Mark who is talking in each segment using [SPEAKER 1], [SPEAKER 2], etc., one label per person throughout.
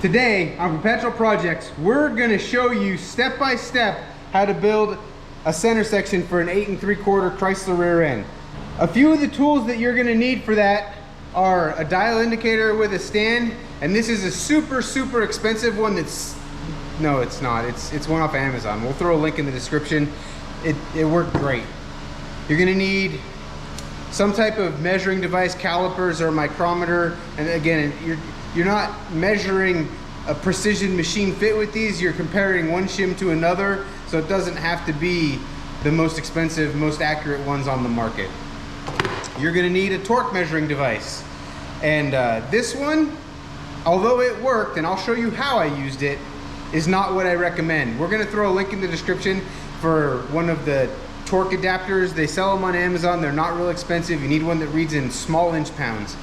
[SPEAKER 1] Today on Perpetual Projects, we're going to show you step by step how to build a center section for an 8 3/4 Chrysler rear end. A few of the tools that you're going to need for that are a dial indicator with a stand, and this is a super expensive one that's, no it's not, it's one off of Amazon. We'll throw a link in the description. It worked great. You're going to need some type of measuring device, calipers or micrometer, and again, you're not measuring a precision machine fit with these, you're comparing one shim to another, so it doesn't have to be the most expensive, most accurate ones on the market. You're gonna need a torque measuring device. And this one, although it worked, and I'll show you how I used it, is not what I recommend. We're gonna throw a link in the description for one of the torque adapters. They sell them on Amazon, they're not real expensive. You need one that reads in small inch pounds.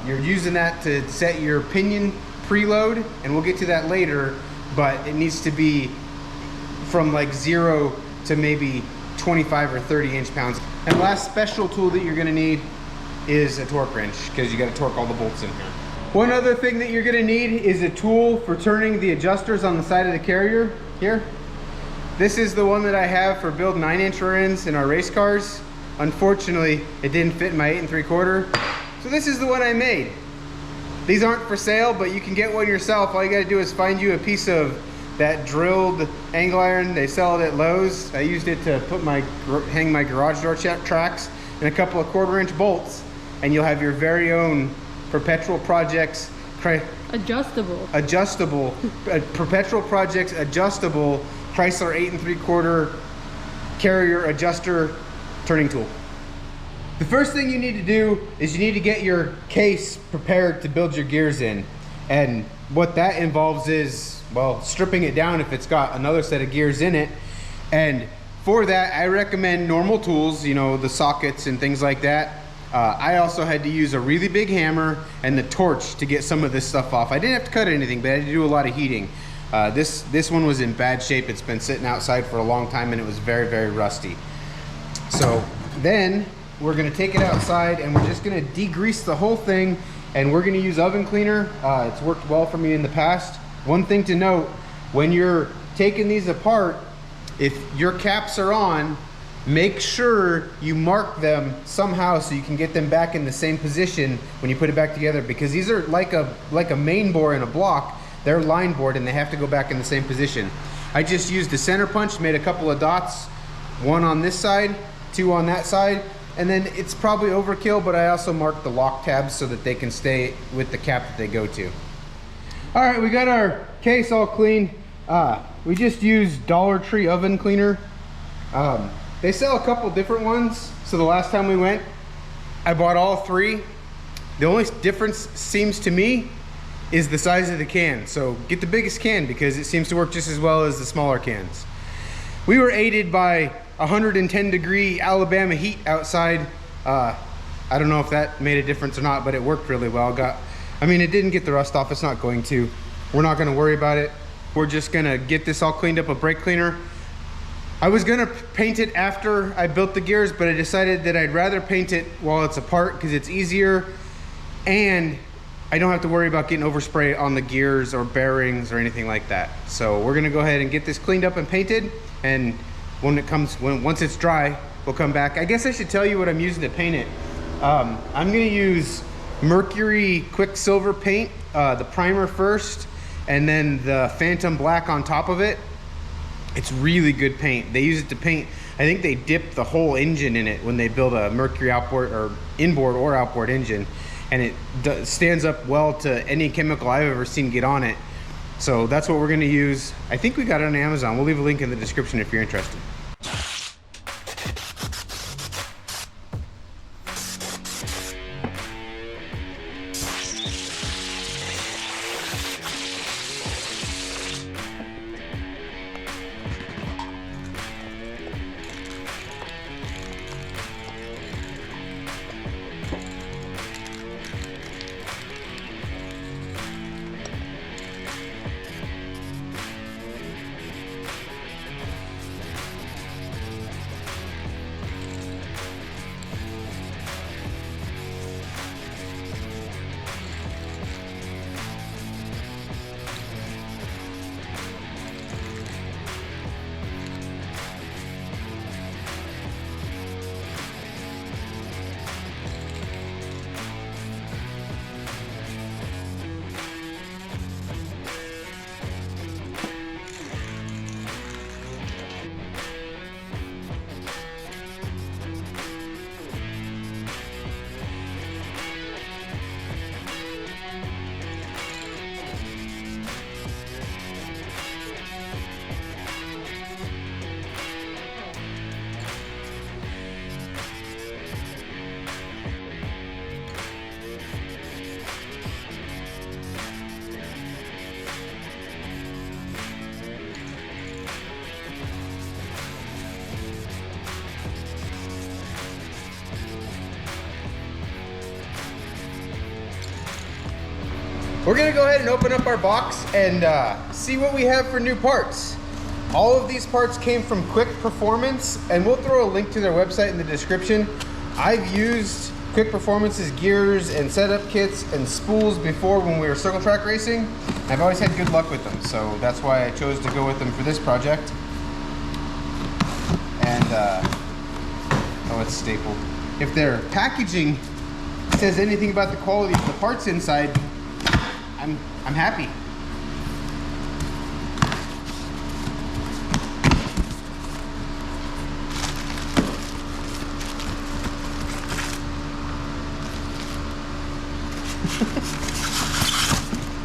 [SPEAKER 1] You're using that to set your pinion preload, and we'll get to that later, but it needs to be from like 0 to maybe 25 or 30 inch pounds. And last special tool that you're gonna need is a torque wrench, because you gotta torque all the bolts in here. One other thing that you're gonna need is a tool for turning the adjusters on the side of the carrier here. This is the one that I have for build 9-inch rear ends in our race cars. Unfortunately, it didn't fit in my 8 3/4. So this is the one I made. These aren't for sale, but you can get one yourself. All you gotta do is find you a piece of that drilled angle iron. They sell it at Lowe's. I used it to hang my garage door tracks and a couple of 1/4 inch bolts, and you'll have your very own Perpetual Projects adjustable Perpetual Projects adjustable Chrysler 8 3/4 carrier adjuster turning tool. The first thing you need to do is you need to get your case prepared to build your gears in. And what that involves is, well, stripping it down if it's got another set of gears in it. And for that, I recommend normal tools, you know, the sockets and things like that. I also had to use a really big hammer and the torch to get some of this stuff off. I didn't have to cut anything, but I had to do a lot of heating. This one was in bad shape. It's been sitting outside for a long time and it was very rusty. So then we're gonna take it outside and we're just gonna degrease the whole thing, and we're gonna use oven cleaner. It's worked well for me in the past. One thing to note, when you're taking these apart, if your caps are on, make sure you mark them somehow so you can get them back in the same position when you put it back together, because these are like a main bore in a block. They're line bored and they have to go back in the same position. I just used a center punch, made a couple of dots, one on this side, 2 on that side, and then it's probably overkill, but I also marked the lock tabs so that they can stay with the cap that they go to. All right, we got our case all clean. We just used Dollar Tree oven cleaner. They sell a couple different ones. So the last time we went, I bought all 3. The only difference seems to me is the size of the can. So get the biggest can because it seems to work just as well as the smaller cans. We were aided by 110-degree Alabama heat outside. I don't know if that made a difference or not, but it worked really well. I mean, it didn't get the rust off. It's not going to. We're not going to worry about it. We're just going to get this all cleaned up with brake cleaner. I was going to paint it after I built the gears, but I decided that I'd rather paint it while it's apart because it's easier and I don't have to worry about getting overspray on the gears or bearings or anything like that. So we're going to go ahead and get this cleaned up and painted, and once it's dry, we'll come back. I guess I should tell you what I'm using to paint it. I'm gonna use Mercury Quicksilver paint, the primer first, and then the Phantom Black on top of it. It's really good paint. They use it to paint, I think they dip the whole engine in it when they build a Mercury outboard or inboard or outboard engine, and it stands up well to any chemical I've ever seen get on it. So that's what we're gonna use. I think we got it on Amazon. We'll leave a link in the description if you're interested. We're gonna go ahead and open up our box and see what we have for new parts. All of these parts came from Quick Performance, and we'll throw a link to their website in the description. I've used Quick Performance's gears and setup kits and spools before when we were circle track racing. I've always had good luck with them, so that's why I chose to go with them for this project. And oh, it's stapled. If their packaging says anything about the quality of the parts inside, I'm happy.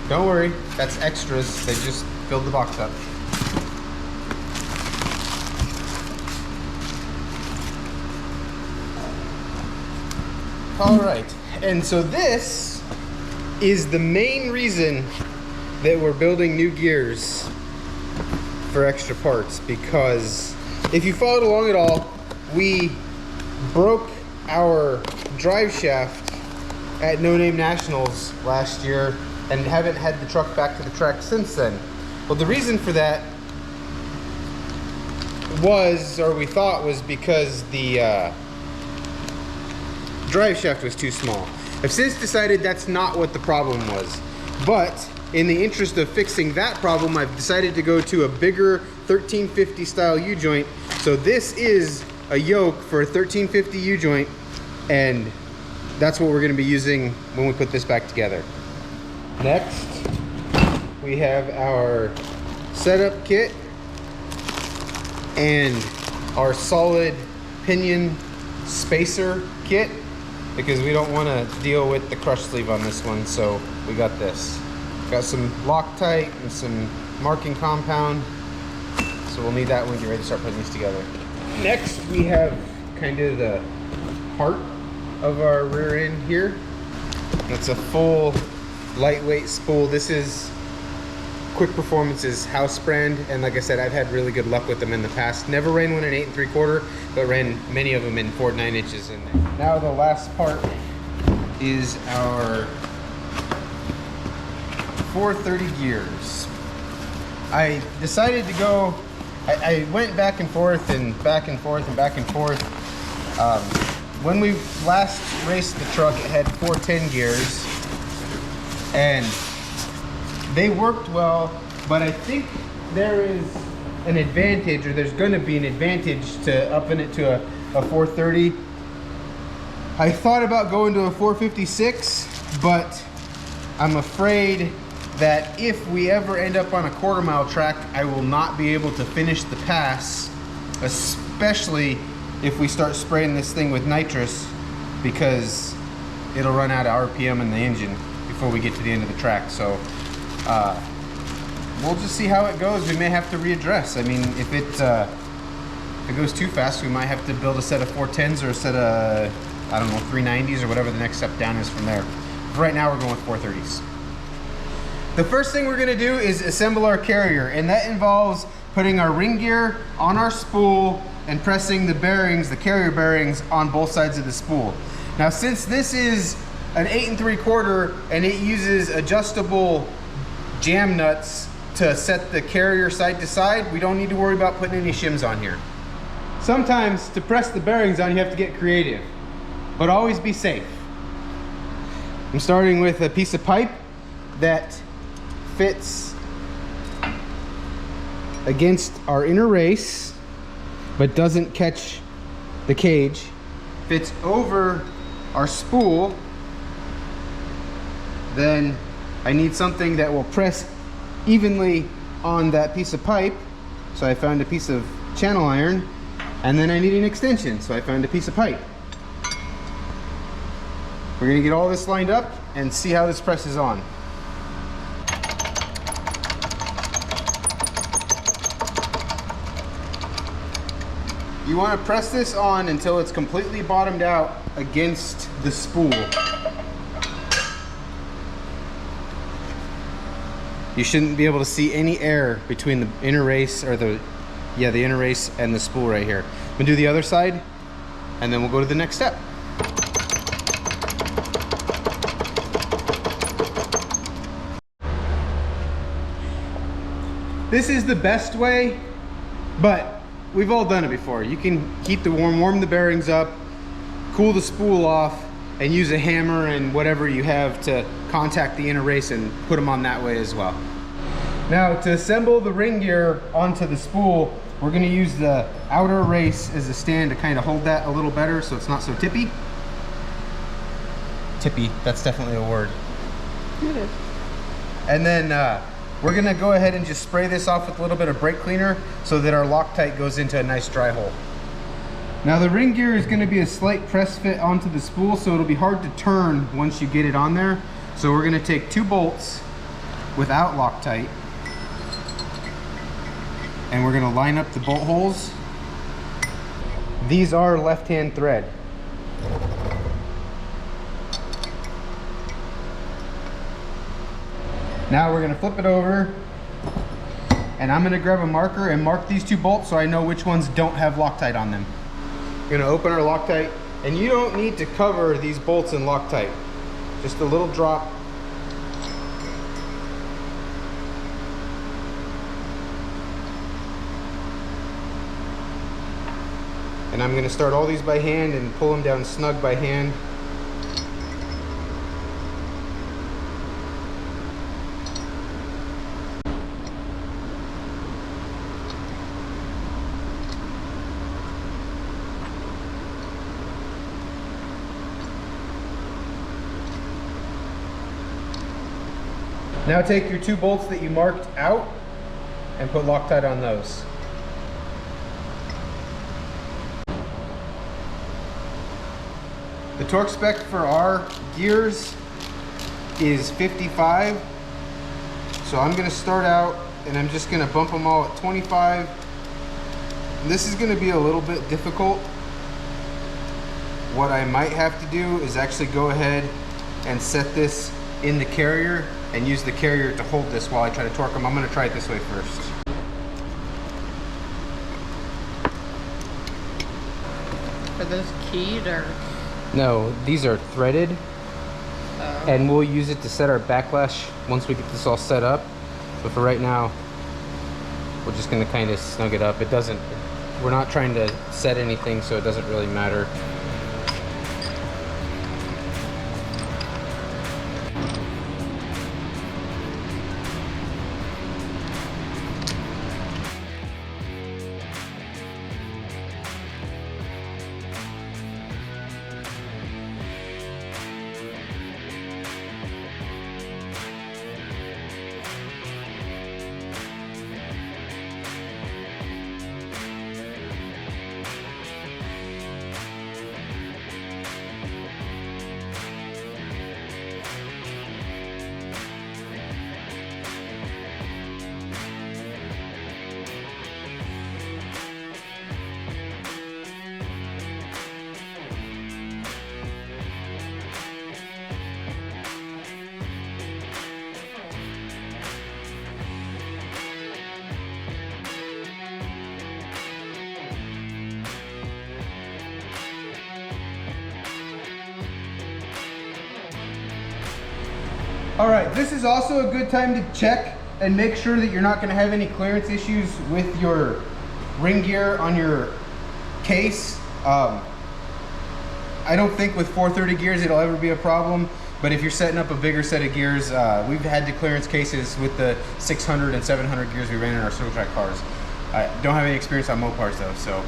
[SPEAKER 1] Don't worry, that's extras. They just filled the box up. All right, and so this is the main reason that we're building new gears for extra parts, because if you followed along at all, we broke our drive shaft at No Name Nationals last year and haven't had the truck back to the track since then. Well, the reason for that was, or we thought was, because the drive shaft was too small. I've since decided that's not what the problem was, but in the interest of fixing that problem, I've decided to go to a bigger 1350 style U-joint. So this is a yoke for a 1350 U-joint, and that's what we're going to be using when we put this back together. Next, we have our setup kit and our solid pinion spacer kit, because we don't want to deal with the crush sleeve on this one, so we got this. Got some Loctite and some marking compound, so we'll need that when we get ready to start putting these together. Next, we have kind of the heart of our rear end here. It's a full lightweight spool. This is Quick Performance's house brand, and like I said, I've had really good luck with them in the past. Never ran one in 8 3/4, but ran many of them in 4 9 inches. And now the last part is our 430 gears. I decided to go, I went back and forth and back and forth and back and forth. When we last raced the truck, it had 410 gears, and they worked well, but I think there is an advantage, or there's going to be an advantage to upping it to a 430. I thought about going to a 456, but I'm afraid that if we ever end up on a quarter-mile track, I will not be able to finish the pass, especially if we start spraying this thing with nitrous, because it'll run out of RPM in the engine before we get to the end of the track. So we'll just see how it goes. We may have to readdress. I mean, if it goes too fast, we might have to build a set of 410s or a set of, I don't know, 390s or whatever the next step down is from there. For right now, we're going with 430s. The first thing we're going to do is assemble our carrier, and that involves putting our ring gear on our spool and pressing the bearings, the carrier bearings, on both sides of the spool. Now, since this is an 8 3/4 and it uses adjustable jam nuts to set the carrier side to side, we don't need to worry about putting any shims on here. Sometimes to press the bearings on, you have to get creative, but always be safe. I'm starting with a piece of pipe that fits against our inner race but doesn't catch the cage, fits over our spool. Then I need something that will press evenly on that piece of pipe, so I found a piece of channel iron, and then I need an extension, so I found a piece of pipe. We're going to get all this lined up and see how this presses on. You want to press this on until it's completely bottomed out against the spool. You shouldn't be able to see any air between the inner race, or the inner race and the spool right here. We'll do the other side, and then we'll go to the next step. This is the best way, but we've all done it before. You can keep the warm the bearings up, cool the spool off, and use a hammer and whatever you have to contact the inner race and put them on that way as well. Now, to assemble the ring gear onto the spool, we're gonna use the outer race as a stand to kind of hold that a little better so it's not so tippy. Tippy, that's definitely a word.
[SPEAKER 2] It is.
[SPEAKER 1] And then we're gonna go ahead and just spray this off with a little bit of brake cleaner so that our Loctite goes into a nice dry hole. Now the ring gear is gonna be a slight press fit onto the spool, so it'll be hard to turn once you get it on there. So we're gonna take 2 bolts without Loctite, and we're gonna line up the bolt holes. These are left-hand thread. Now we're gonna flip it over, and I'm gonna grab a marker and mark these 2 bolts so I know which ones don't have Loctite on them. We're gonna open our Loctite, and you don't need to cover these bolts in Loctite. Just a little drop. And I'm gonna start all these by hand and pull them down snug by hand. Now take your 2 bolts that you marked out and put Loctite on those. The torque spec for our gears is 55. So I'm gonna start out and I'm just gonna bump them all at 25. This is gonna be a little bit difficult. What I might have to do is actually go ahead and set this in the carrier and use the carrier to hold this while I try to torque them. I'm gonna try it this way first.
[SPEAKER 2] Are those keyed or?
[SPEAKER 1] No, these are threaded. And we'll use it to set our backlash once we get this all set up. But for right now, we're just gonna kind of snug it up. We're not trying to set anything, so it doesn't really matter. All right, this is also a good time to check and make sure that you're not gonna have any clearance issues with your ring gear on your case. I don't think with 430 gears it'll ever be a problem, but if you're setting up a bigger set of gears, we've had the clearance cases with the 600 and 700 gears we ran in our circle track cars. I don't have any experience on Mopars though, so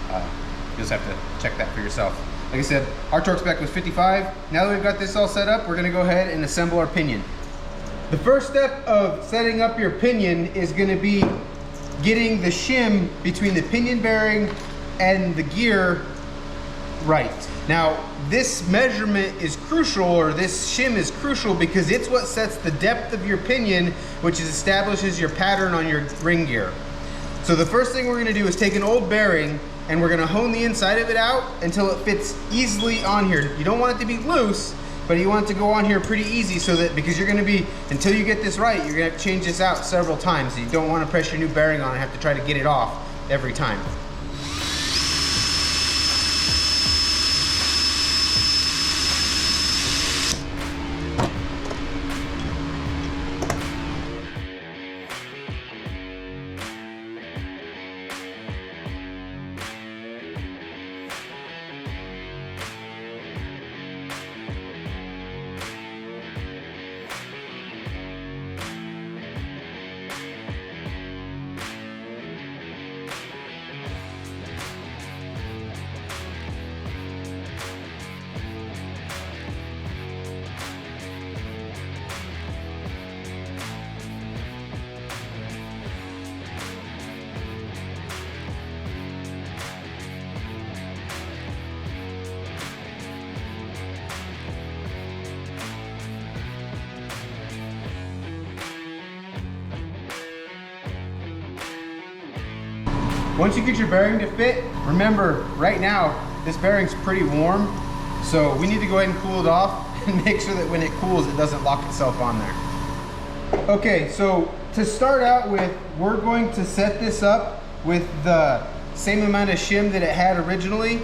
[SPEAKER 1] you just have to check that for yourself. Like I said, our torque spec was 55. Now that we've got this all set up, we're gonna go ahead and assemble our pinion. The first step of setting up your pinion is gonna be getting the shim between the pinion bearing and the gear right. Now, this measurement is crucial, or this shim is crucial, because it's what sets the depth of your pinion, which establishes your pattern on your ring gear. So the first thing we're gonna do is take an old bearing and we're gonna hone the inside of it out until it fits easily on here. You don't want it to be loose, but you want it to go on here pretty easy, so that, because you're gonna be, until you get this right, you're gonna have to change this out several times. You don't wanna press your new bearing on and have to try to get it off every time. Once you get your bearing to fit, remember right now, this bearing's pretty warm. So we need to go ahead and cool it off and make sure that when it cools, it doesn't lock itself on there. Okay, so to start out with, we're going to set this up with the same amount of shim that it had originally.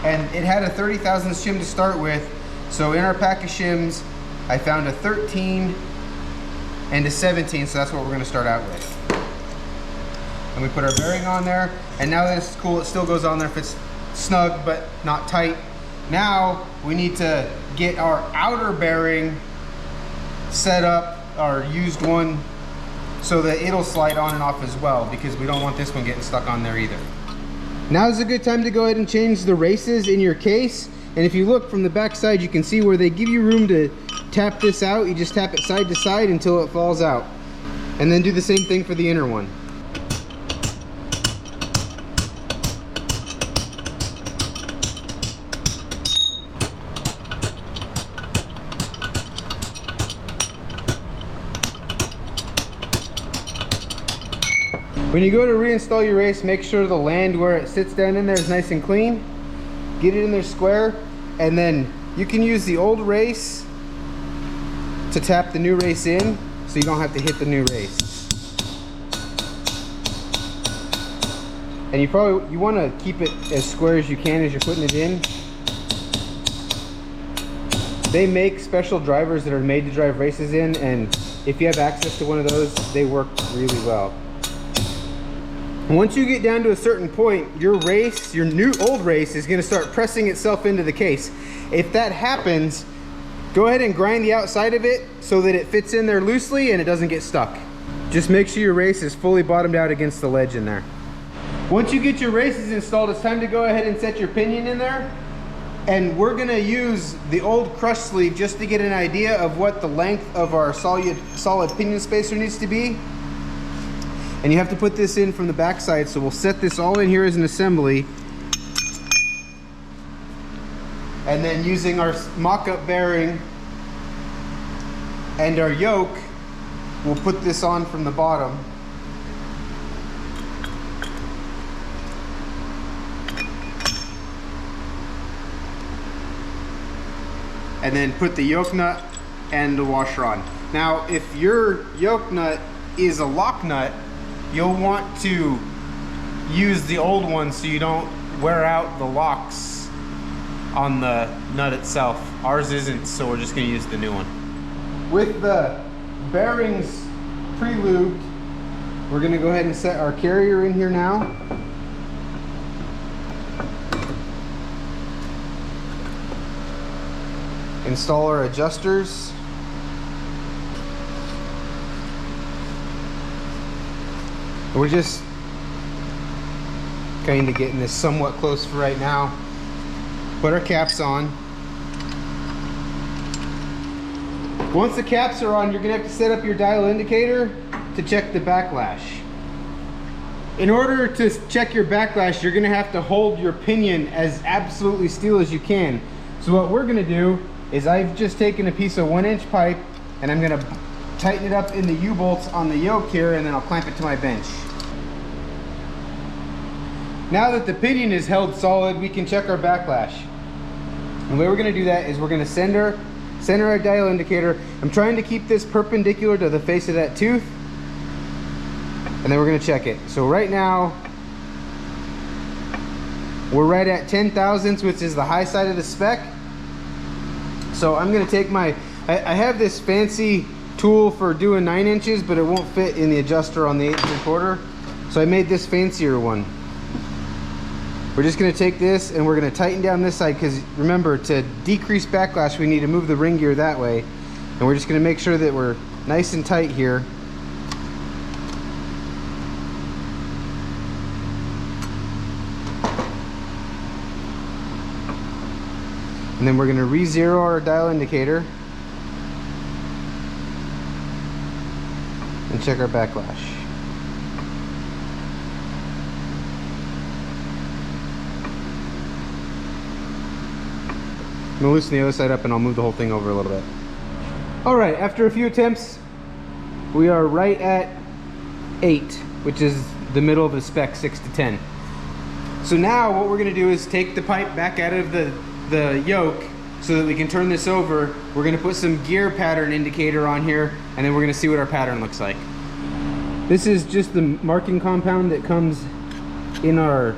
[SPEAKER 1] And it had a 30 thousandths shim to start with. So in our pack of shims, I found a 13 and a 17, so that's what we're gonna start out with. And we put our bearing on there, and now that it's cool, it still goes on there if it's snug but not tight. Now we need to get our outer bearing set up, our used one, so that it'll slide on and off as well, because we don't want this one getting stuck on there either. Now is a good time to go ahead and change the races in your case. And if you look from the back side, you can see where they give you room to tap this out. You just tap it side to side until it falls out. And then do the same thing for the inner one. When you go to reinstall your race, make sure the land where it sits down in there is nice and clean. Get it in there square, and then you can use the old race to tap the new race in, so you don't have to hit the new race. And you want to keep it as square as you can as you're putting it in. They make special drivers that are made to drive races in, and if you have access to one of those, they work really well. Once you get down to a certain point, your race, your old race, is going to start pressing itself into the case. If that happens, go ahead and grind the outside of it so that it fits in there loosely and it doesn't get stuck. Just make sure your race is fully bottomed out against the ledge in there. Once you get your races installed, it's time to go ahead and set your pinion in there. And we're going to use the old crush sleeve just to get an idea of what the length of our solid pinion spacer needs to be. And you have to put this in from the back side, so we'll set this all in here as an assembly. And then using our mock-up bearing and our yoke, we'll put this on from the bottom. And then put the yoke nut and the washer on. Now, if your yoke nut is a lock nut, you'll want to use the old one so you don't wear out the locks on the nut itself. Ours isn't, so we're just going to use the new one. With the bearings pre-lubed, we're going to go ahead and set our carrier in here now. Install our adjusters. We're just kind of getting this somewhat close for right now. Put our caps on. Once the caps are on, you're going to have to set up your dial indicator to check the backlash. In order to check your backlash, you're going to have to hold your pinion as absolutely still as you can. So what we're going to do is I've just taken a piece of 1-inch pipe and I'm going to tighten it up in the U-bolts on the yoke here, and then I'll clamp it to my bench. Now that the pinion is held solid, we can check our backlash. And the way we're going to do that is we're going to center our dial indicator. I'm trying to keep this perpendicular to the face of that tooth, and then we're going to check it. So right now we're right at 10 thousandths, which is the high side of the spec. So I'm going to take my, I have this fancy tool for doing 9 inches, but it won't fit in the adjuster on the 8 3/4. So I made this fancier one. We're just going to take this and we're going to tighten down this side, because remember, to decrease backlash we need to move the ring gear that way. And we're just going to make sure that we're nice and tight here. And then we're going to re-zero our dial indicator and check our backlash. I'm going to loosen the other side up and I'll move the whole thing over a little bit. Alright, after a few attempts, we are right at 8, which is the middle of the spec 6 to 10. So now what we're gonna do is take the pipe back out of the yoke so that we can turn this over. We're gonna put some gear pattern indicator on here, and then we're gonna see what our pattern looks like. This is just the marking compound that comes in our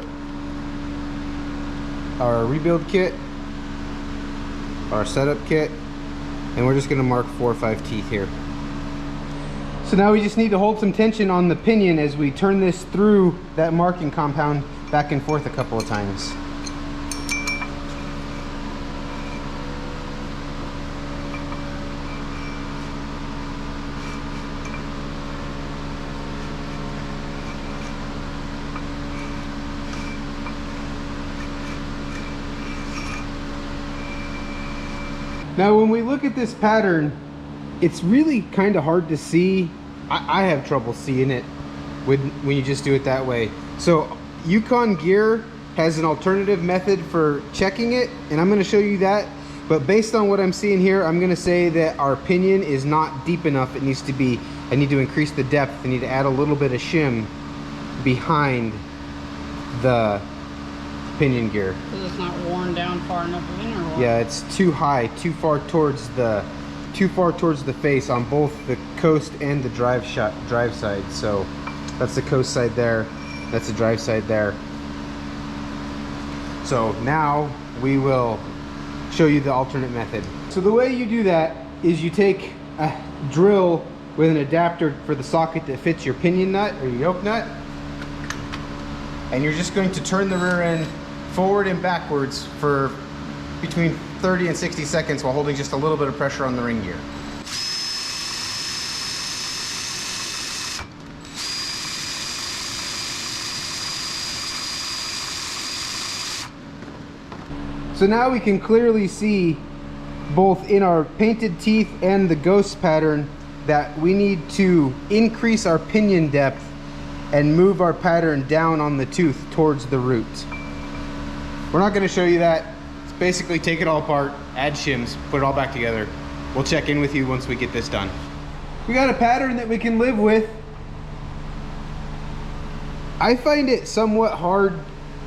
[SPEAKER 1] rebuild kit, our setup kit, and we're just gonna mark 4 or 5 teeth here. So now we just need to hold some tension on the pinion as we turn this through that marking compound back and forth a couple of times. Now when we look at this pattern, it's really kind of hard to see. I have trouble seeing it when you just do it that way. So Yukon Gear has an alternative method for checking it, and I'm going to show you that. But based on what I'm seeing here, I'm going to say that our pinion is not deep enough. It needs to be, I need to increase the depth. I need to add a little bit of shim behind the pinion gear.
[SPEAKER 2] Because it's not worn down far enough in, or what?
[SPEAKER 1] Yeah, it's too high, too far towards the face on both the coast and the drive side. So that's the coast side there, that's the drive side there. So now we will show you the alternate method. So the way you do that is you take a drill with an adapter for the socket that fits your pinion nut or your yoke nut, and you're just going to turn the rear end forward and backwards for between 30 and 60 seconds while holding just a little bit of pressure on the ring gear. So now we can clearly see both in our painted teeth and the ghost pattern that we need to increase our pinion depth and move our pattern down on the tooth towards the root. We're not going to show you that. It's basically take it all apart, add shims, put it all back together. We'll check in with you once we get this done. We got a pattern that we can live with. I find it somewhat hard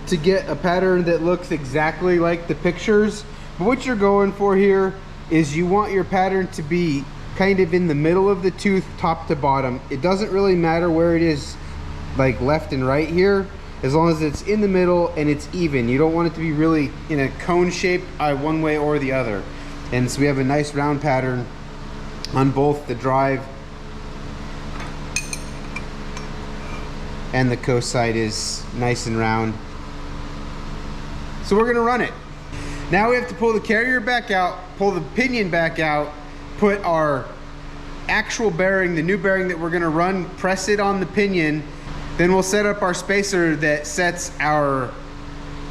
[SPEAKER 1] to get a pattern that looks exactly like the pictures, but what you're going for here is you want your pattern to be kind of in the middle of the tooth, top to bottom. It doesn't really matter where it is, like left and right here, as long as it's in the middle and it's even. You don't want it to be really in a cone shape one way or the other. And so we have a nice round pattern on both the drive and the coast side is nice and round. So we're gonna run it. Now we have to pull the carrier back out, pull the pinion back out, put our actual bearing, the new bearing that we're gonna run, press it on the pinion. Then we'll set up our spacer that sets our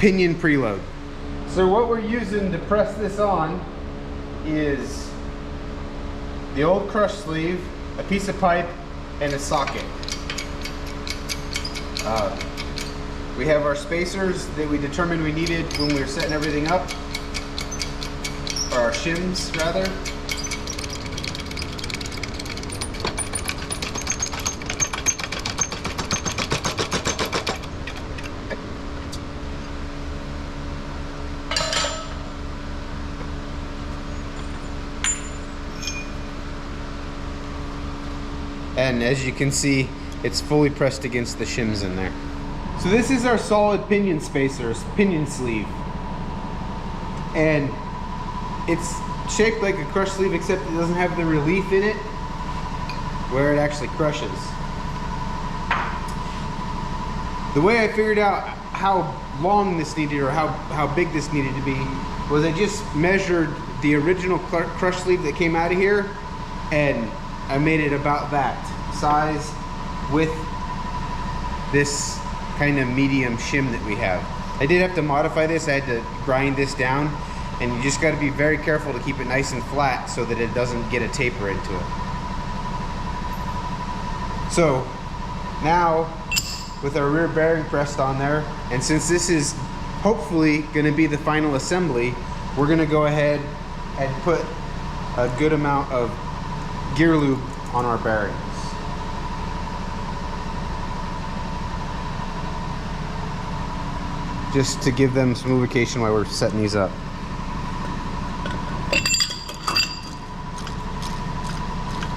[SPEAKER 1] pinion preload. So what we're using to press this on is the old crush sleeve, a piece of pipe, and a socket. We have our spacers that we determined we needed when we were setting everything up, or our shims rather. And as you can see, it's fully pressed against the shims in there. So this is our solid pinion spacer, pinion sleeve. And it's shaped like a crush sleeve, except it doesn't have the relief in it where it actually crushes. The way I figured out how long this needed, or how big this needed to be, was I just measured the original crush sleeve that came out of here, and I made it about that size with this kind of medium shim that we have. I did have to modify this. I had to grind this down, and you just got to be very careful to keep it nice and flat so that it doesn't get a taper into it. So now with our rear bearing pressed on there, and since this is hopefully going to be the final assembly, we're going to go ahead and put a good amount of gear lube on our bearings. just to give them some lubrication while we're setting these up.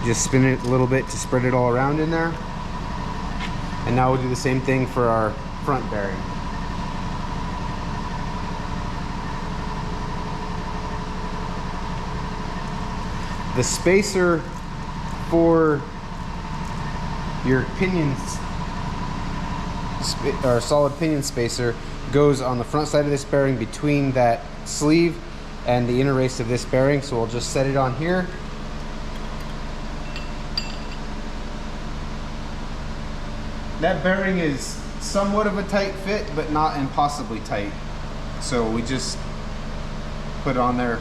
[SPEAKER 1] Just spin it a little bit to spread it all around in there. And now we'll do the same thing for our front bearing. The spacer for your pinions, or solid pinion spacer, goes on the front side of this bearing between that sleeve and the inner race of this bearing. So we'll just set it on here. That bearing is somewhat of a tight fit, but not impossibly tight. So we just put it on there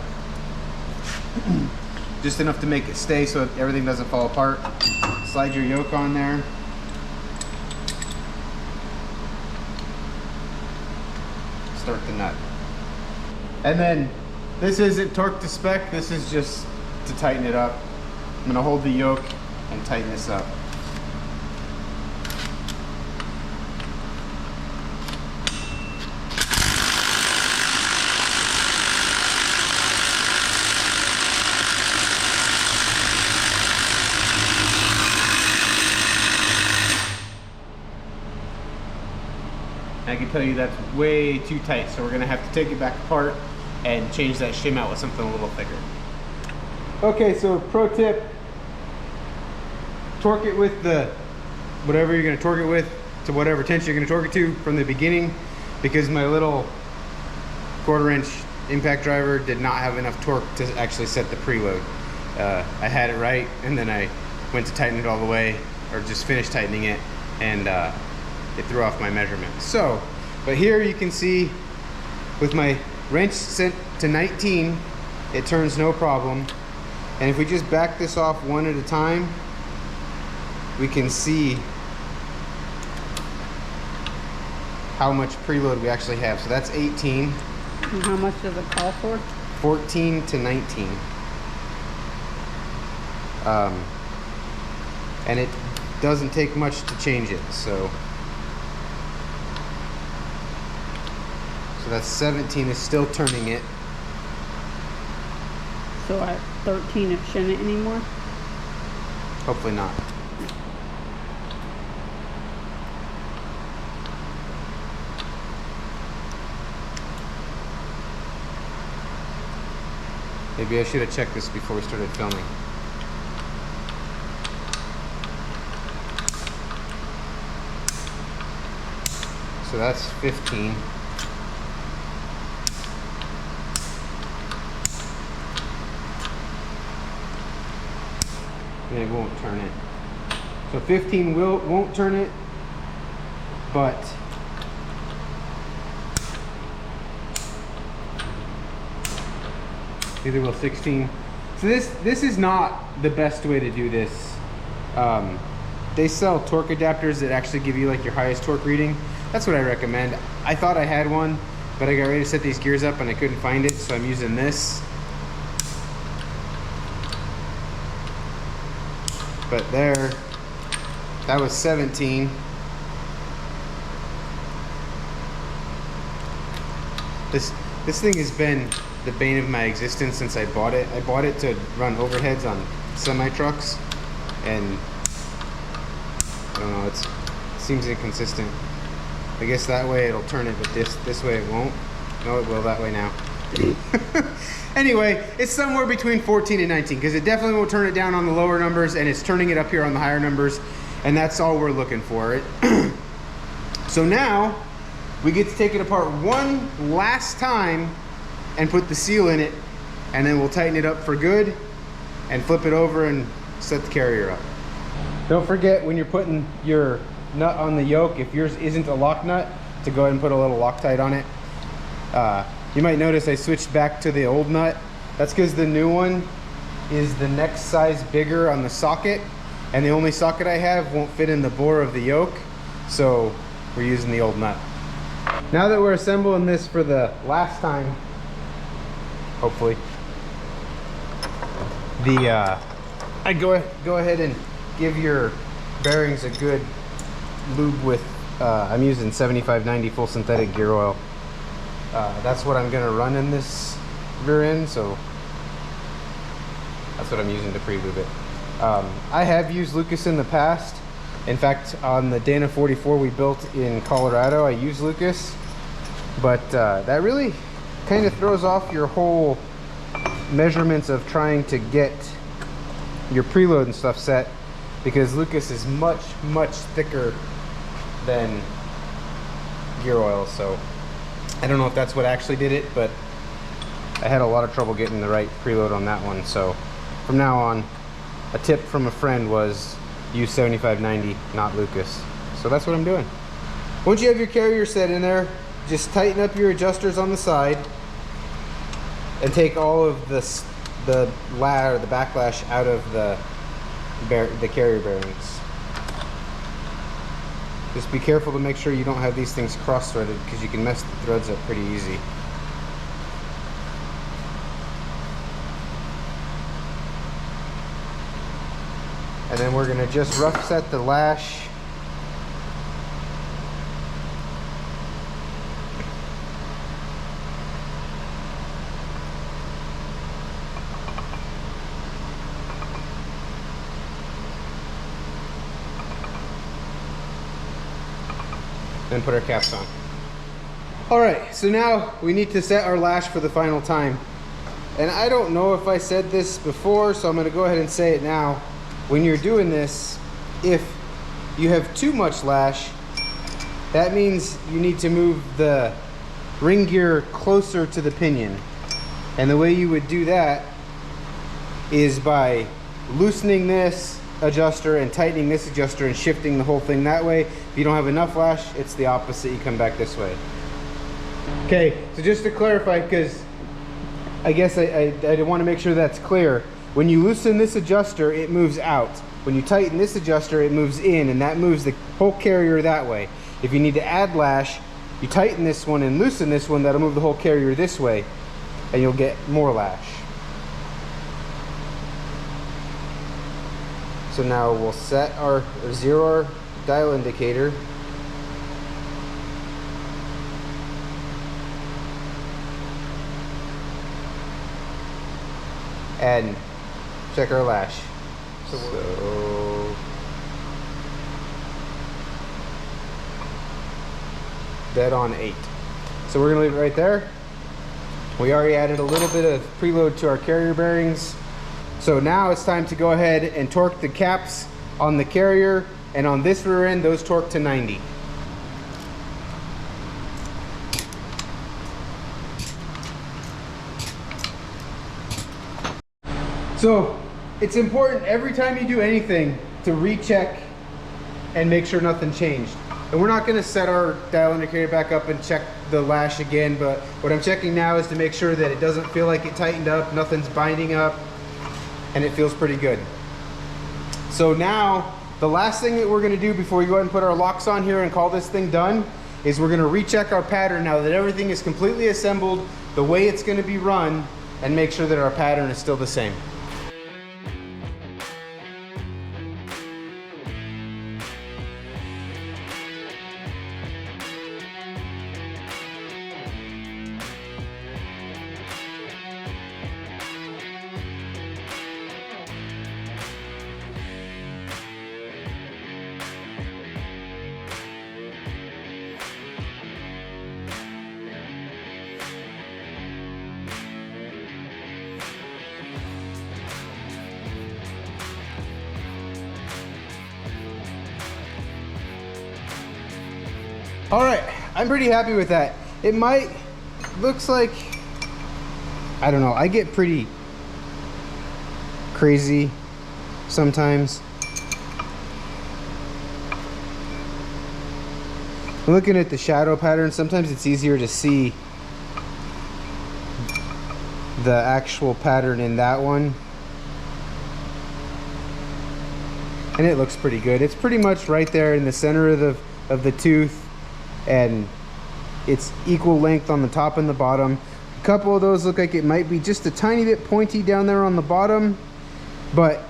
[SPEAKER 1] just enough to make it stay so everything doesn't fall apart. Slide your yoke on there. Start the nut. And then this isn't torque to spec, this is just to tighten it up. I'm gonna hold the yoke and tighten this up. I can tell you that's way too tight, so we're gonna have to take it back apart and change that shim out with something a little thicker. Okay, so pro tip, torque it with the, whatever you're gonna torque it with, to whatever tension you're gonna torque it to from the beginning, because my little 1/4 inch impact driver did not have enough torque to actually set the preload. I had it right, and then I went to tighten it all the way, or just finish tightening it, and it threw off my measurement. So, but here you can see with my wrench set to 19, it turns no problem. And if we just back this off one at a time, we can see how much preload we actually have. So that's 18.
[SPEAKER 2] And how much does it call for?
[SPEAKER 1] 14 to 19. And it doesn't take much to change it, so that's 17 is still turning it.
[SPEAKER 2] So at 13 it shouldn't anymore?
[SPEAKER 1] Hopefully not. Maybe I should have checked this before we started filming. So that's 15. And it won't turn it. So 15 won't turn it, but neither will 16. So this is not the best way to do this. They sell torque adapters that actually give you like your highest torque reading. That's what I recommend. I thought I had one, but I got ready to set these gears up and I couldn't find it, so I'm using this. But there, that was 17. This thing has been the bane of my existence since I bought it. I bought it to run overheads on semi trucks, and I don't know, it seems inconsistent. I guess that way it'll turn it, but this way it won't. No, it will that way now. Anyway, it's somewhere between 14 and 19 because it definitely won't turn it down on the lower numbers, and it's turning it up here on the higher numbers, and that's all we're looking for. So now we get to take it apart one last time and put the seal in it, and then we'll tighten it up for good and flip it over and set the carrier up. Don't forget when you're putting your nut on the yoke, if yours isn't a lock nut, to go ahead and put a little Loctite on it. You might notice I switched back to the old nut. That's because the new one is the next size bigger on the socket, and the only socket I have won't fit in the bore of the yoke, so we're using the old nut. Now that we're assembling this for the last time, hopefully, I go ahead and give your bearings a good lube with, I'm using 75/90 full synthetic gear oil. That's what I'm gonna run in this rear end, so that's what I'm using to pre-lube it. I have used Lucas in the past. In fact, on the Dana 44 we built in Colorado, I used Lucas, but that really kind of throws off your whole measurements of trying to get your preload and stuff set, because Lucas is much thicker than gear oil. So I don't know if that's what actually did it, but I had a lot of trouble getting the right preload on that one. So from now on, a tip from a friend was use 7590, not Lucas. So that's what I'm doing. Once you have your carrier set in there, just tighten up your adjusters on the side and take all of the backlash out of the carrier bearings. Just be careful to make sure you don't have these things cross-threaded, because you can mess the threads up pretty easy. And then we're gonna just rough set the lash. Then put our caps on. All right, so now we need to set our lash for the final time. And I don't know if I said this before, so I'm gonna go ahead and say it now. When you're doing this, if you have too much lash, that means you need to move the ring gear closer to the pinion. And the way you would do that is by loosening this adjuster and tightening this adjuster and shifting the whole thing that way. If you don't have enough lash, it's the opposite. You come back this way. Okay, so just to clarify, because I guess I want to make sure that's clear. When you loosen this adjuster, it moves out. When you tighten this adjuster, it moves in, and that moves the whole carrier that way. If you need to add lash, you tighten this one and loosen this one, that'll move the whole carrier this way, and you'll get more lash. So now we'll set our zero dial indicator. And check our lash. So dead on 8. So we're gonna leave it right there. We already added a little bit of preload to our carrier bearings. So now it's time to go ahead and torque the caps on the carrier, and on this rear end, those torque to 90. So it's important every time you do anything to recheck and make sure nothing changed. And we're not gonna set our dial indicator back up and check the lash again, but what I'm checking now is to make sure that it doesn't feel like it tightened up, nothing's binding up, and it feels pretty good. So now, the last thing that we're gonna do before we go ahead and put our locks on here and call this thing done is we're gonna recheck our pattern now that everything is completely assembled the way it's gonna be run, and make sure that our pattern is still the same. All right, I'm pretty happy with that. It looks like, I don't know, I get pretty crazy sometimes. Looking at the shadow pattern, sometimes it's easier to see the actual pattern in that one. And it looks pretty good. It's pretty much right there in the center of the tooth, and it's equal length on the top and the bottom. A couple of those look like it might be just a tiny bit pointy down there on the bottom, but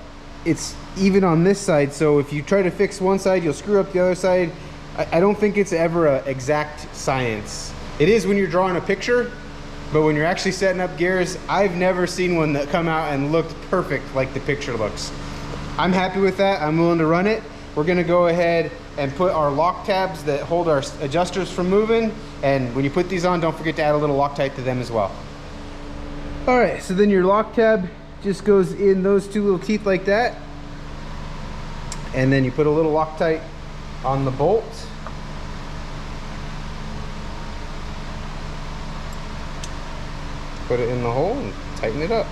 [SPEAKER 1] it's even on this side, so if you try to fix one side, you'll screw up the other side. I don't think it's ever an exact science. It is when you're drawing a picture, but when you're actually setting up gears, I've never seen one that come out and looked perfect like the picture looks. I'm happy with that. I'm willing to run it. We're gonna go ahead and put our lock tabs that hold our adjusters from moving. And when you put these on, don't forget to add a little Loctite to them as well. All right, so then your lock tab just goes in those two little teeth like that. And then you put a little Loctite on the bolt. Put it in the hole and tighten it up.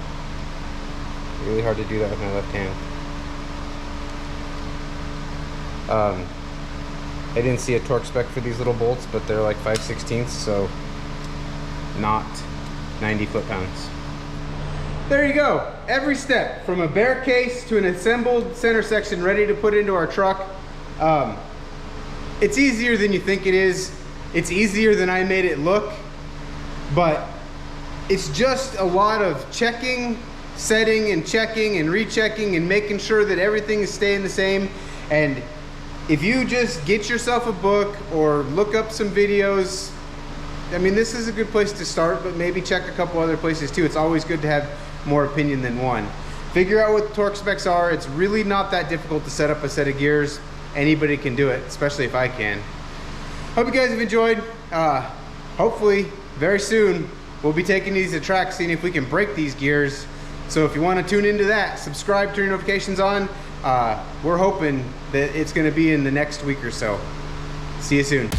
[SPEAKER 1] Really hard to do that with my left hand. I didn't see a torque spec for these little bolts, but they're like 5/16, so not 90 foot-pounds. There you go. Every step from a bare case to an assembled center section ready to put into our truck. It's easier than you think it is. It's easier than I made it look, but it's just a lot of checking, setting and checking and rechecking and making sure that everything is staying the same. And if you just get yourself a book or look up some videos, I mean, this is a good place to start, but maybe check a couple other places too. It's always good to have more opinion than one. Figure out what the torque specs are. It's really not that difficult to set up a set of gears. Anybody can do it, especially if I can. Hope you guys have enjoyed. Hopefully, very soon, we'll be taking these to track, seeing if we can break these gears. So if you want to tune into that, subscribe, turn your notifications on. We're hoping that it's going to be in the next week or so. See you soon.